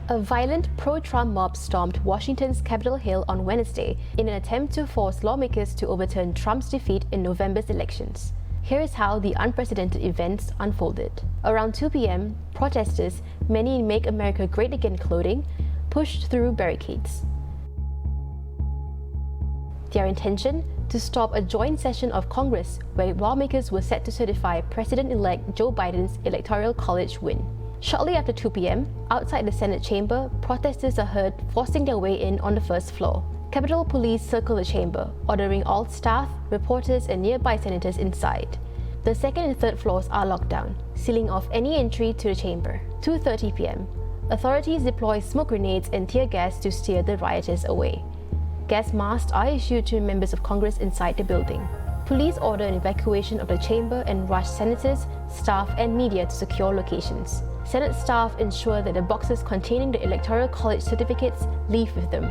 A violent pro-Trump mob stormed Washington's Capitol Hill on Wednesday in an attempt to force lawmakers to overturn Trump's defeat in November's elections. Here is how the unprecedented events unfolded. Around 2 p.m., protesters, many in Make America Great Again clothing, pushed through barricades. Their intention? To stop a joint session of Congress where lawmakers were set to certify President-elect Joe Biden's Electoral College win. Shortly after 2 p.m., outside the Senate chamber, protesters are heard forcing their way in on the first floor. Capitol Police circle the chamber, ordering all staff, reporters, and nearby senators inside. The second and third floors are locked down, sealing off any entry to the chamber. 2:30 p.m., authorities deploy smoke grenades and tear gas to steer the rioters away. Gas masks are issued to members of Congress inside the building. Police order an evacuation of the chamber and rush senators, staff, and media to secure locations. Senate staff ensure that the boxes containing the Electoral College certificates leave with them.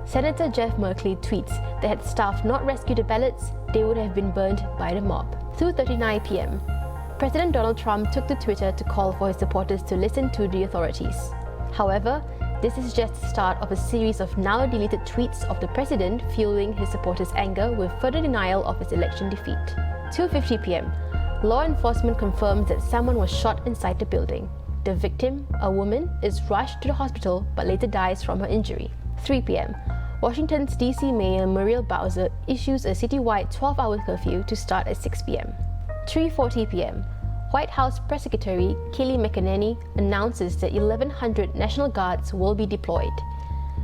Senator Jeff Merkley tweets that had staff not rescued the ballots, they would have been burned by the mob. 2:39 p.m. President Donald Trump took to Twitter to call for his supporters to listen to the authorities. However, this is just the start of a series of now-deleted tweets of the president fueling his supporters' anger with further denial of his election defeat. 2:50 p.m. Law enforcement confirms that someone was shot inside the building. The victim, a woman, is rushed to the hospital but later dies from her injury. 3 p.m. Washington's D.C. Mayor Muriel Bowser issues a citywide 12-hour curfew to start at 6 p.m. 3:40 p.m. White House Press Secretary Kayleigh McEnany announces that 1,100 National Guards will be deployed.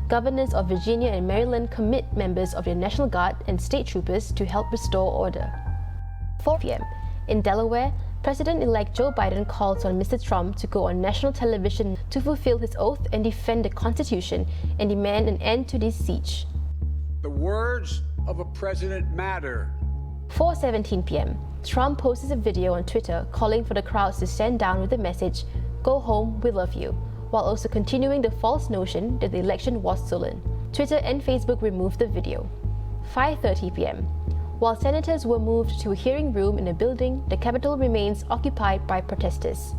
Governors of Virginia and Maryland commit members of their National Guard and state troopers to help restore order. 4 p.m. In Delaware, President-elect Joe Biden calls on Mr. Trump to go on national television to fulfill his oath and defend the Constitution and demand an end to this siege. The words of a president matter. 4:17 p.m. Trump posts a video on Twitter calling for the crowds to stand down with the message, "Go home, we love you," while also continuing the false notion that the election was stolen. Twitter and Facebook removed the video. 5:30 p.m. While senators were moved to a hearing room in a building, the Capitol remains occupied by protesters.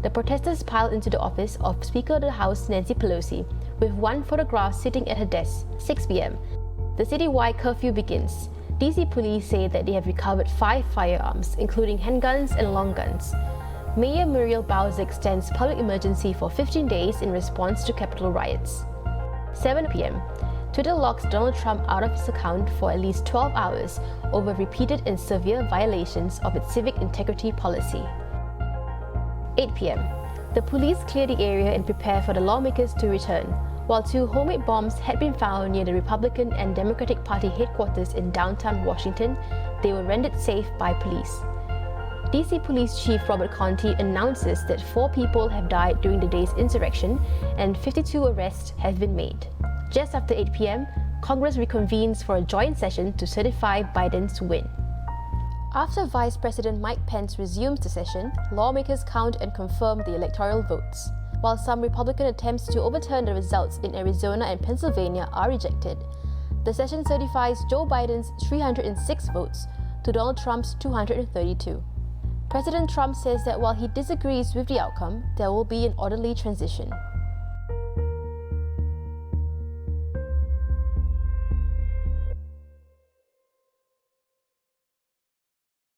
The protesters piled into the office of Speaker of the House Nancy Pelosi, with one photograph sitting at her desk. 6 p.m. The citywide curfew begins. DC police say that they have recovered 5 firearms, including handguns and long guns. Mayor Muriel Bowser extends public emergency for 15 days in response to Capitol riots. 7 p.m. Twitter locks Donald Trump out of his account for at least 12 hours over repeated and severe violations of its civic integrity policy. 8 p.m. The police clear the area and prepare for the lawmakers to return. While 2 homemade bombs had been found near the Republican and Democratic Party headquarters in downtown Washington, they were rendered safe by police. DC Police Chief Robert Conti announces that 4 people have died during the day's insurrection and 52 arrests have been made. Just after 8 p.m., Congress reconvenes for a joint session to certify Biden's win. After Vice-president Mike Pence resumes the session, lawmakers count and confirm the electoral votes. While some Republican attempts to overturn the results in Arizona and Pennsylvania are rejected, the session certifies Joe Biden's 306 votes to Donald Trump's 232. President Trump says that while he disagrees with the outcome, there will be an orderly transition.